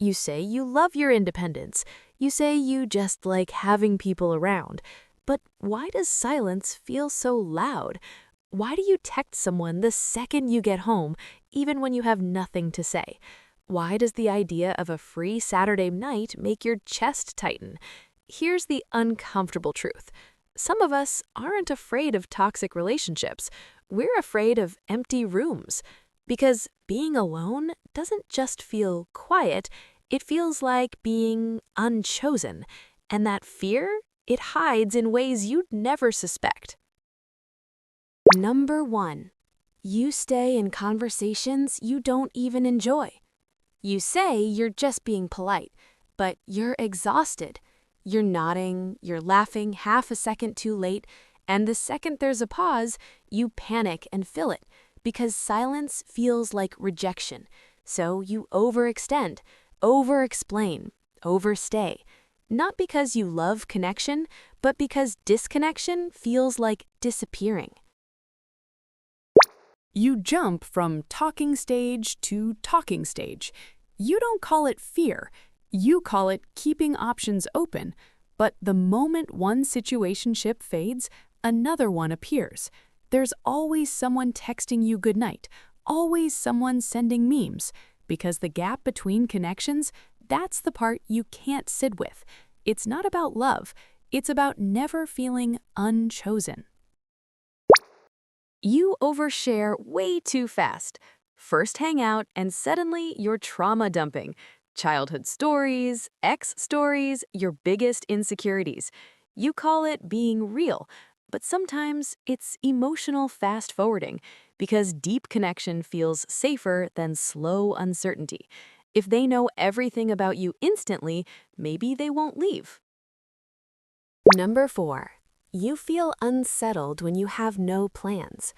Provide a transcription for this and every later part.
You say you love your independence. You say you just like having people around. But why does silence feel so loud? Why do you text someone the second you get home, even when you have nothing to say? Why does the idea of a free Saturday night make your chest tighten? Here's the uncomfortable truth. Some of us aren't afraid of toxic relationships. We're afraid of empty rooms. Because being alone doesn't just feel quiet, it feels like being unchosen. And that fear, it hides in ways you'd never suspect. Number 1. You stay in conversations you don't even enjoy. You say you're just being polite, but you're exhausted. You're nodding, you're laughing half a second too late, and the second there's a pause, you panic and fill it, because silence feels like rejection. So you overextend, over-explain, overstay. Not because you love connection, but because disconnection feels like disappearing. You jump from talking stage to talking stage. You don't call it fear. You call it keeping options open. But the moment one situationship fades, another one appears. There's always someone texting you goodnight, always someone sending memes. Because the gap between connections, that's the part you can't sit with. It's not about love. It's about never feeling unchosen. You overshare way too fast. First hang out and suddenly you're trauma dumping. Childhood stories, ex stories, your biggest insecurities. You call it being real, but sometimes it's emotional fast forwarding because deep connection feels safer than slow uncertainty. If they know everything about you instantly, maybe they won't leave. Number 4. You feel unsettled when you have no plans.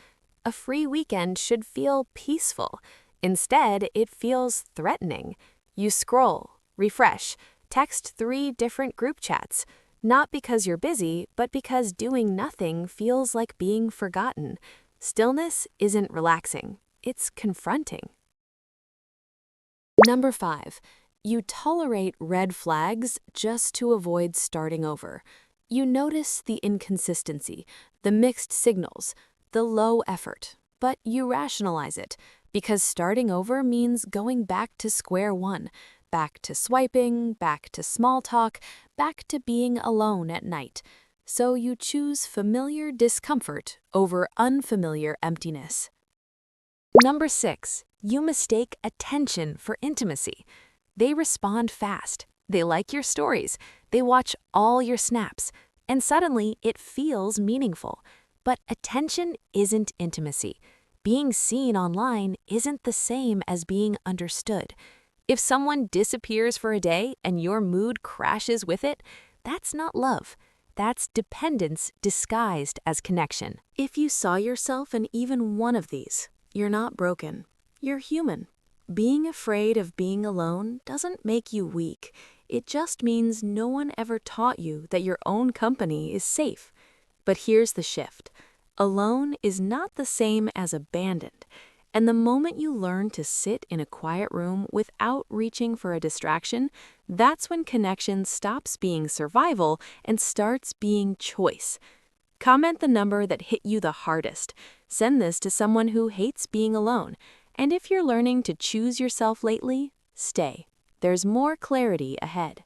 A free weekend should feel peaceful. Instead, it feels threatening. You scroll, refresh, text 3 different group chats. Not because you're busy, but because doing nothing feels like being forgotten. Stillness isn't relaxing, it's confronting. Number 5. You tolerate red flags just to avoid starting over. You notice the inconsistency, the mixed signals, the low effort, but you rationalize it because starting over means going back to square one, back to swiping, back to small talk, back to being alone at night. So you choose familiar discomfort over unfamiliar emptiness. Number 6. You mistake attention for intimacy. They respond fast. They like your stories. They watch all your snaps. And suddenly, it feels meaningful. But attention isn't intimacy. Being seen online isn't the same as being understood. If someone disappears for a day and your mood crashes with it, that's not love. That's dependence disguised as connection. If you saw yourself in even one of these, you're not broken. You're human. Being afraid of being alone doesn't make you weak. It just means no one ever taught you that your own company is safe. But here's the shift. Alone is not the same as abandoned. And the moment you learn to sit in a quiet room without reaching for a distraction, that's when connection stops being survival and starts being choice. Comment the number that hit you the hardest. Send this to someone who hates being alone. And if you're learning to choose yourself lately, stay. There's more clarity ahead.